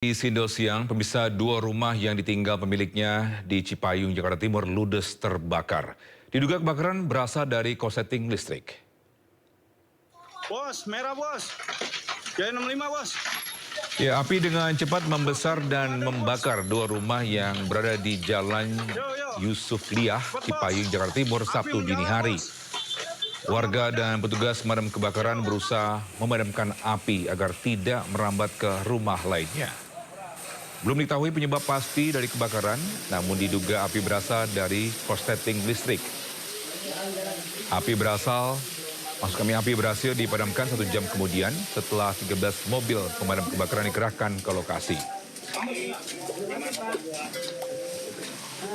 Di Sindo siang, pemirsa, dua rumah yang ditinggal pemiliknya di Cipayung, Jakarta Timur ludes terbakar. Diduga kebakaran berasal dari korsleting listrik. Bos, merah bos. Jaya 65 bos. Ya, api dengan cepat membesar dan membakar dua rumah yang berada di Jalan Yusuf Liah, Cipayung, Jakarta Timur, Sabtu dini hari. Warga dan petugas pemadam kebakaran berusaha memadamkan api agar tidak merambat ke rumah lainnya. Belum diketahui penyebab pasti dari kebakaran, namun diduga api berasal dari korsleting listrik. Api berhasil dipadamkan 1 jam kemudian setelah 13 mobil pemadam kebakaran dikerahkan ke lokasi.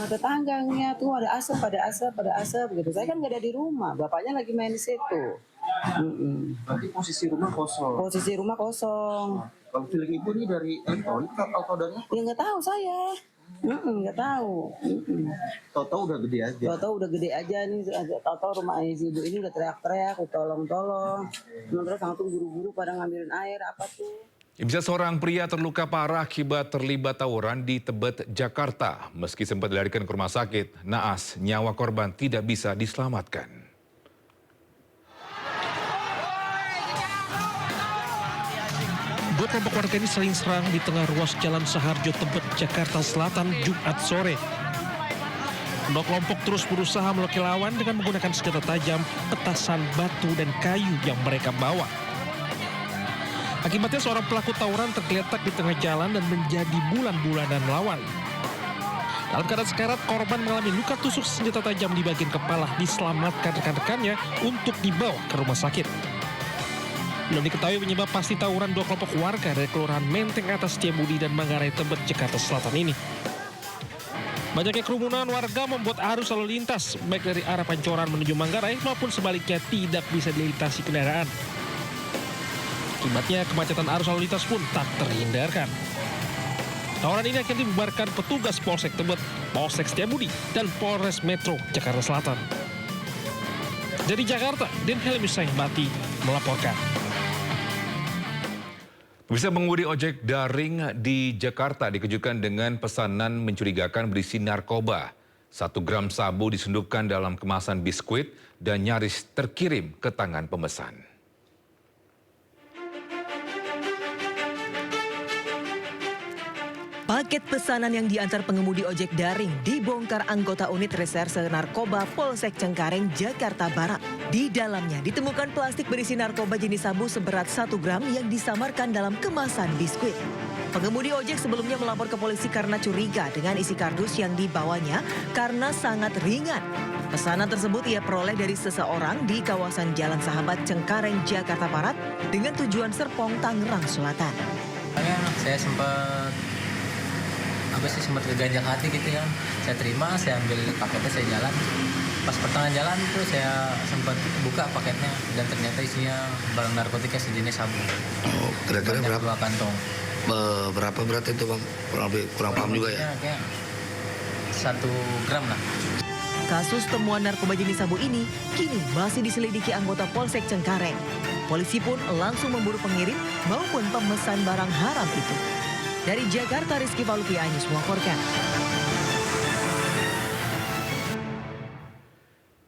Tetangganya tuh ada asap begitu. Saya kan nggak ada di rumah, bapaknya lagi main di situ. Berarti posisi rumah kosong. Posisi rumah kosong. Kalau feeling ibu ini dari elektronik atau dari apa? Ya nggak tahu saya. Nggak tahu. Tahu-tahu udah gede aja. Tahu-tahu udah gede aja nih. Tahu-tahu rumah ibu ini udah teriak-teriak, tolong. Terus langsung buru-buru pada ngambilin air apa tuh. Bisa seorang pria terluka parah akibat terlibat tawuran di Tebet, Jakarta. Meski sempat dilarikan ke rumah sakit, naas nyawa korban tidak bisa diselamatkan. Dua kelompok warga ini saling serang di tengah ruas Jalan Saharjo, Tebet, Jakarta Selatan, Jumat sore. Kedua kelompok terus berusaha melukai lawan dengan menggunakan senjata tajam, petasan, batu, dan kayu yang mereka bawa. Akibatnya seorang pelaku tawuran tergeletak di tengah jalan dan menjadi bulan-bulanan lawan. Dalam keadaan sekarat, korban mengalami luka tusuk senjata tajam di bagian kepala, diselamatkan rekan-rekannya untuk dibawa ke rumah sakit. Belum diketahui penyebab pasti tawuran dua kelompok warga dari Kelurahan Menteng Atas Setiabudi dan Manggarai Tebet, Jakarta Selatan ini. Banyaknya kerumunan warga membuat arus lalu lintas, baik dari arah Pancoran menuju Manggarai maupun sebaliknya tidak bisa dilintasi kendaraan. Akibatnya kemacetan arus lalu lintas pun tak terhindarkan. Tawuran ini akhirnya dibubarkan petugas Polsek Tebet, Polsek Setiabudi, dan Polres Metro Jakarta Selatan. Dari Jakarta, Den Helmi Saihbati melaporkan. Bisa mengemudi ojek daring di Jakarta dikejutkan dengan pesanan mencurigakan berisi narkoba. 1 gram sabu disundupkan dalam kemasan biskuit dan nyaris terkirim ke tangan pemesan. Paket pesanan yang diantar pengemudi ojek daring dibongkar anggota unit reserse narkoba Polsek Cengkareng, Jakarta Barat. Di dalamnya ditemukan plastik berisi narkoba jenis sabu seberat 1 gram yang disamarkan dalam kemasan biskuit. Pengemudi ojek sebelumnya melapor ke polisi karena curiga dengan isi kardus yang dibawanya karena sangat ringan. Pesanan tersebut ia peroleh dari seseorang di kawasan Jalan Sahabat Cengkareng, Jakarta Barat dengan tujuan Serpong, Tangerang Selatan. Saya sempat keganjal hati gitu ya. Saya terima, saya ambil paketnya, saya jalan. Pas pertengahan jalan itu saya sempat buka paketnya dan ternyata isinya barang narkotika sejenis sabu. Oh, kira-kira berapa? 2 kantong. Berapa berat itu bang? Kurang paham juga ya? Kayak 1 gram lah. Kasus temuan narkoba jenis sabu ini kini masih diselidiki anggota Polsek Cengkareng. Polisi pun langsung memburu pengirim maupun pemesan barang haram itu. Dari Jakarta, Rizky Palupi Anyus melaporkan.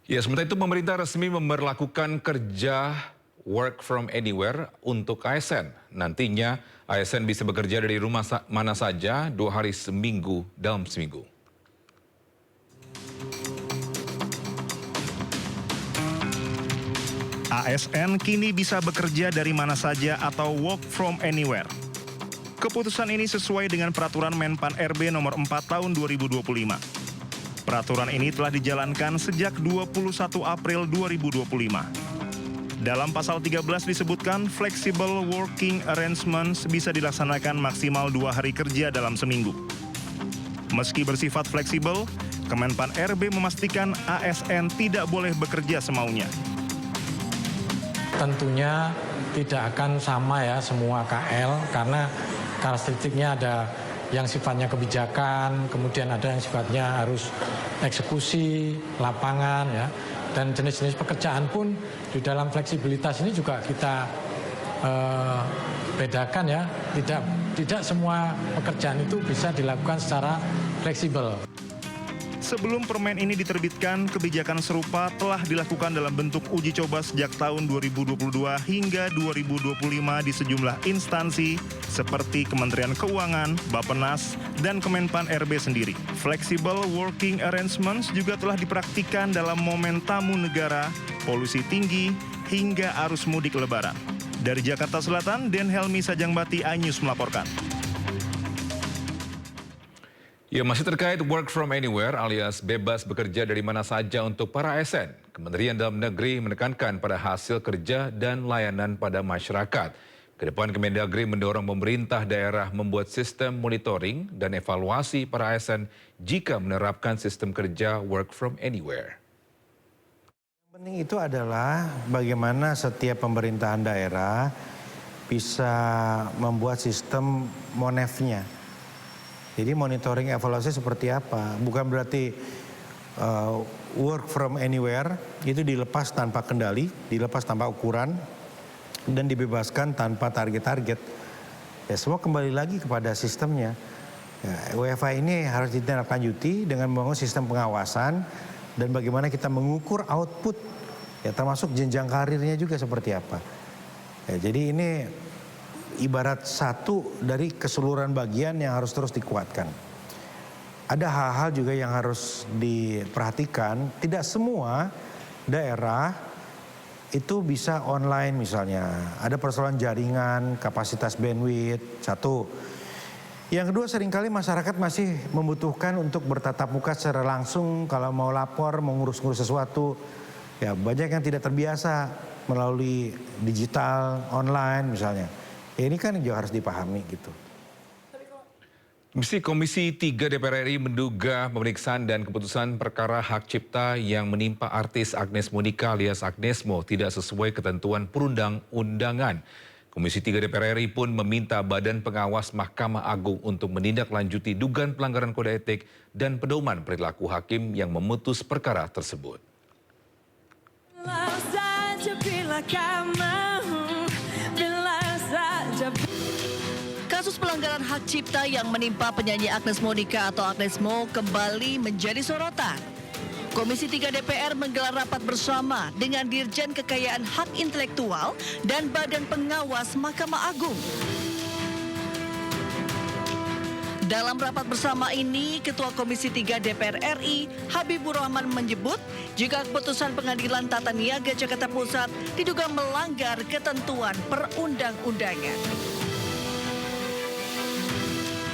Ya, sementara itu pemerintah resmi memberlakukan kerja work from anywhere untuk ASN. Nantinya ASN bisa bekerja dari rumah mana saja 2 hari seminggu dalam seminggu. ASN kini bisa bekerja dari mana saja atau work from anywhere. Keputusan ini sesuai dengan Peraturan Menpan RB nomor 4 tahun 2025. Peraturan ini telah dijalankan sejak 21 April 2025. Dalam pasal 13 disebutkan flexible working arrangements bisa dilaksanakan maksimal 2 hari kerja dalam seminggu. Meski bersifat fleksibel, Kemenpan RB memastikan ASN tidak boleh bekerja semaunya. Tentunya tidak akan sama ya semua KL karena karakteristiknya ada yang sifatnya kebijakan, kemudian ada yang sifatnya harus eksekusi, lapangan ya. Dan jenis-jenis pekerjaan pun di dalam fleksibilitas ini juga kita bedakan ya, tidak tidak semua pekerjaan itu bisa dilakukan secara fleksibel. Sebelum permen ini diterbitkan, kebijakan serupa telah dilakukan dalam bentuk uji coba sejak tahun 2022 hingga 2025 di sejumlah instansi seperti Kementerian Keuangan, Bappenas, dan Kemenpan RB sendiri. Flexible working arrangements juga telah dipraktikkan dalam momen tamu negara, polusi tinggi, hingga arus mudik lebaran. Dari Jakarta Selatan, Den Helmi Sajangbati, iNews melaporkan. Ya, masih terkait work from anywhere alias bebas bekerja dari mana saja untuk para ASN. Kementerian Dalam Negeri menekankan pada hasil kerja dan layanan pada masyarakat. Kedepan Kemendagri mendorong pemerintah daerah membuat sistem monitoring dan evaluasi para ASN jika menerapkan sistem kerja work from anywhere. Yang penting itu adalah bagaimana setiap pemerintahan daerah bisa membuat sistem monefnya. Jadi monitoring evaluasi seperti apa? Bukan berarti work from anywhere itu dilepas tanpa kendali, dilepas tanpa ukuran, dan dibebaskan tanpa target-target. Ya semua kembali lagi kepada sistemnya. Ya, WFH ini harus ditindaklanjuti dengan membangun sistem pengawasan dan bagaimana kita mengukur output, ya termasuk jenjang karirnya juga seperti apa. Ya, jadi ini ibarat satu dari keseluruhan bagian yang harus terus dikuatkan. Ada hal-hal juga yang harus diperhatikan. Tidak semua daerah itu bisa online misalnya. Ada persoalan jaringan, kapasitas bandwidth, satu. Yang kedua, seringkali masyarakat masih membutuhkan untuk bertatap muka secara langsung kalau mau lapor, mau ngurus-ngurus sesuatu. Ya, banyak yang tidak terbiasa melalui digital, online misalnya. Ya, ini kan juga harus dipahami gitu. Komisi 3 DPR RI menduga pemeriksaan dan keputusan perkara hak cipta yang menimpa artis Agnes Monica alias Agnesmo tidak sesuai ketentuan perundang-undangan. Komisi 3 DPR RI pun meminta Badan Pengawas Mahkamah Agung untuk menindaklanjuti dugaan pelanggaran kode etik dan pedoman perilaku hakim yang memutus perkara tersebut. Kasus pelanggaran hak cipta yang menimpa penyanyi Agnes Monica atau Agnesmo kembali menjadi sorotan. Komisi 3 DPR menggelar rapat bersama dengan Dirjen Kekayaan Hak Intelektual dan Badan Pengawas Mahkamah Agung. Dalam rapat bersama ini, Ketua Komisi 3 DPR RI, Habibur Rahman menyebut jika keputusan Pengadilan Tata Niaga Jakarta Pusat diduga melanggar ketentuan perundang-undangan.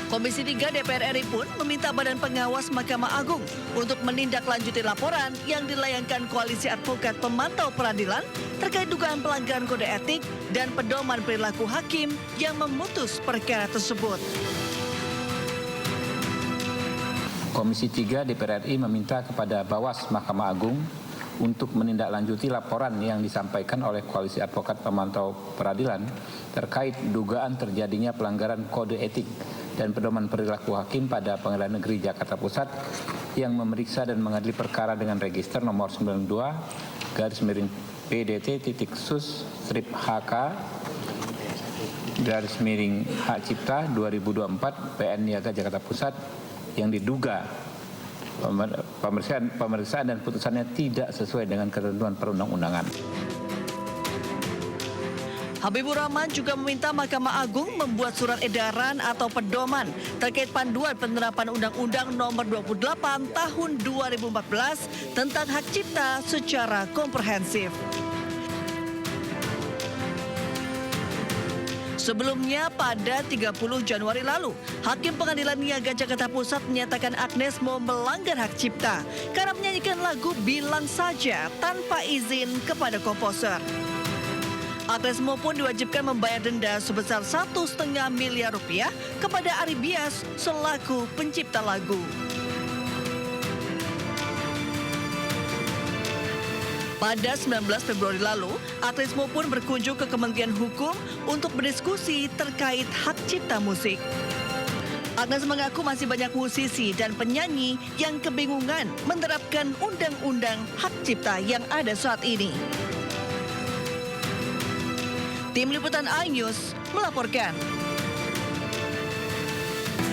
Komisi 3 DPR RI pun meminta Badan Pengawas Mahkamah Agung untuk menindaklanjuti laporan yang dilayangkan Koalisi Advokat Pemantau Peradilan terkait dugaan pelanggaran kode etik dan pedoman perilaku hakim yang memutus perkara tersebut. Komisi 3 DPR RI meminta kepada Bawas Mahkamah Agung untuk menindaklanjuti laporan yang disampaikan oleh Koalisi Advokat Pemantau Peradilan terkait dugaan terjadinya pelanggaran kode etik dan pedoman perilaku hakim pada Pengadilan Negeri Jakarta Pusat yang memeriksa dan mengadili perkara dengan register nomor 92-PDT-sus-HK-Hak Cipta 2024 PN Niaga Jakarta Pusat yang diduga pemeriksaan dan putusannya tidak sesuai dengan ketentuan perundang-undangan. Habibur Rahman juga meminta Mahkamah Agung membuat surat edaran atau pedoman terkait panduan penerapan Undang-Undang Nomor 28 Tahun 2014 tentang hak cipta secara komprehensif. Sebelumnya pada 30 Januari lalu, Hakim Pengadilan Niaga Jakarta Pusat menyatakan Agnesmo melanggar hak cipta karena menyanyikan lagu Bilang Saja tanpa izin kepada komposer. Agnesmo pun diwajibkan membayar denda sebesar 1,5 miliar rupiah kepada Ari Bias selaku pencipta lagu. Pada 19 Februari lalu, Agnesmo pun berkunjung ke Kementerian Hukum untuk berdiskusi terkait hak cipta musik. Agnes mengaku masih banyak musisi dan penyanyi yang kebingungan menerapkan undang-undang hak cipta yang ada saat ini. Tim Liputan iNews melaporkan.